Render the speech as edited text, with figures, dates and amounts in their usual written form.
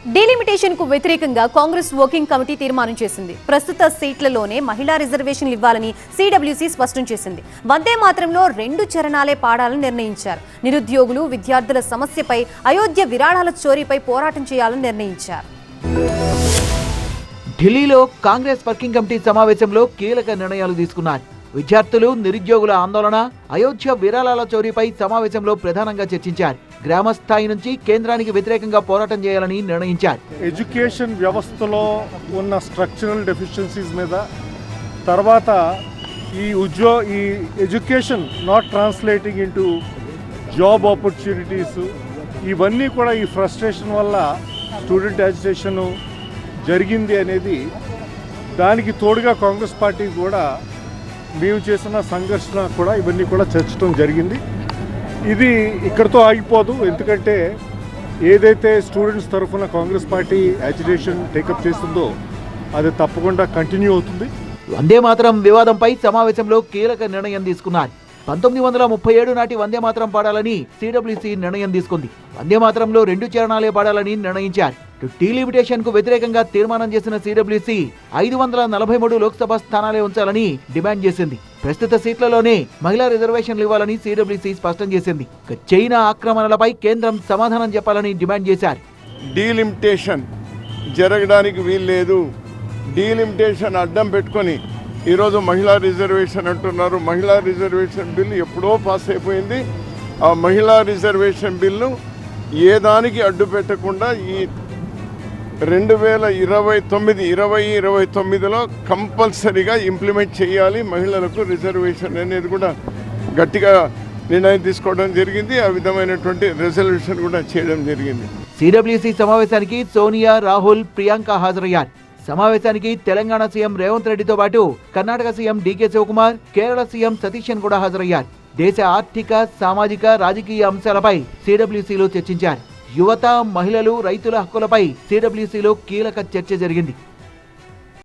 Delimitation కు వ్యతిరేకంగా Congress working committee తీర్మానం చేసింది. ప్రస్తుత సీట్లలోనే మహిళా రిజర్వేషన్లు ఇవ్వాలని సిడబ్ల్యూసీ స్పష్టం చేసింది. వందే మాతరంలో 2 చరణాలే పాడాలని నిర్ణయించారు. నిరుద్యోగులు, విద్యార్థుల సమస్యపై, అయోధ్య విరాళాల చోరీపై పోరాటం చేయాలని నిర్ణయించారు. ఢిల్లీలో కాంగ్రెస్ వర్కింగ్ కమిటీ సమావేశంలో కీలక నిర్ణయాలు తీసుకున్నారు. విద్యార్థులు, నిరుద్యోగుల ఆందోళన, అయోధ్య విరాళాల చోరీపై సమావేశంలో ప్రధానంగా చర్చించారు. గ్రామ స్థాయి నుంచి కేంద్రానికి వ్యతిరేకంగా పోరాటం చేయాలని నిర్ణయించారు. ఎడ్యుకేషన్ వ్యవస్థలో ఉన్న స్ట్రక్చరల్ డెఫిషియన్సీస్ మీద, తర్వాత ఈ education not translating into job opportunities, ఇవన్నీ కూడా ఈ ఫ్రస్ట్రేషన్ వల్ల స్టూడెంట్ యాజిటేషన్ జరిగింది అనేది, దానికి తోడుగా కాంగ్రెస్ పార్టీ కూడా మేము చేసిన సంఘర్షణ కూడా ఇవన్నీ కూడా చర్చించడం జరిగింది. ఇది ఇక్కడితో ఆగిపోదు, ఎందుకంటే ఏదైతే స్టూడెంట్స్ తరఫున కాంగ్రెస్ పార్టీ యాజిటేషన్ టేకప్ చేస్తుందో అది తప్పకుండా కంటిన్యూ అవుతుంది. వందే మాతరం వివాదంపై సమావేశంలో కీలక నిర్ణయం తీసుకున్నారు. 1937 నాటి వందే మాతరం పాడాలని సిడబ్ల్యూసీ నిర్ణయం తీసుకుంది. వందే మాతరంలో 2 చరణాలే పాడాలని నిర్ణయించారు. డీలిమిటేషన్ కు వ్యతిరేకంగా తీర్మానం చేసిన సిడబ్ల్యూసీ 543 లోక్సభ స్థానాలే ఉంచాలని డిమాండ్ చేసింది. ప్రస్తుత సీట్లలోనే మహిళా రిజర్వేషన్లు ఇవ్వాలని సిడబ్ల్యూసీ స్పష్టం చేసింది. చైనా ఆక్రమణలపై కేంద్రం సమాధానం చెప్పాలని డిమాండ్ చేశారు. డీలిమిటేషన్ జరగడానికి వీల్లేదు. డీలిమిటేషన్ అడ్డం పెట్టుకొని ఈరోజు మహిళా రిజర్వేషన్ అంటున్నారు. మహిళా రిజర్వేషన్ బిల్లు ఎప్పుడో పాస్ అయిపోయింది. ఆ మహిళా రిజర్వేషన్ బిల్లు ఏ దానికి అడ్డు పెట్టకుండా ఈ 2029లో కంపల్సరీగా ఇంప్లిమెంట్ చేయాలి. మహిళలకు రిజర్వేషన్ అనేది కూడా గట్టిగా నిర్ణయం తీసుకోవడం జరిగింది. ఆ విధమైనటువంటి రెజల్యూషన్ కూడా చేయడం జరిగింది. సిడబ్ల్యూసీ సమావేశానికి సోనియా, రాహుల్, ప్రియాంక హాజరయ్యారు. సమావేశానికి తెలంగాణ సీఎం రేవంత్ రెడ్డితో పాటు కర్ణాటక సీఎం డీకే శివకుమార్, కేరళ సీఎం సతీశన్ కూడా హాజరయ్యారు. దేశ ఆర్థిక, సామాజిక, రాజకీయ అంశాలపై సిడబ్ల్యూసీలో చర్చించారు. యువత, మహిళలు, రైతుల హక్కులపై సిడబ్ల్యూసీలో కీలక చర్చ జరిగింది.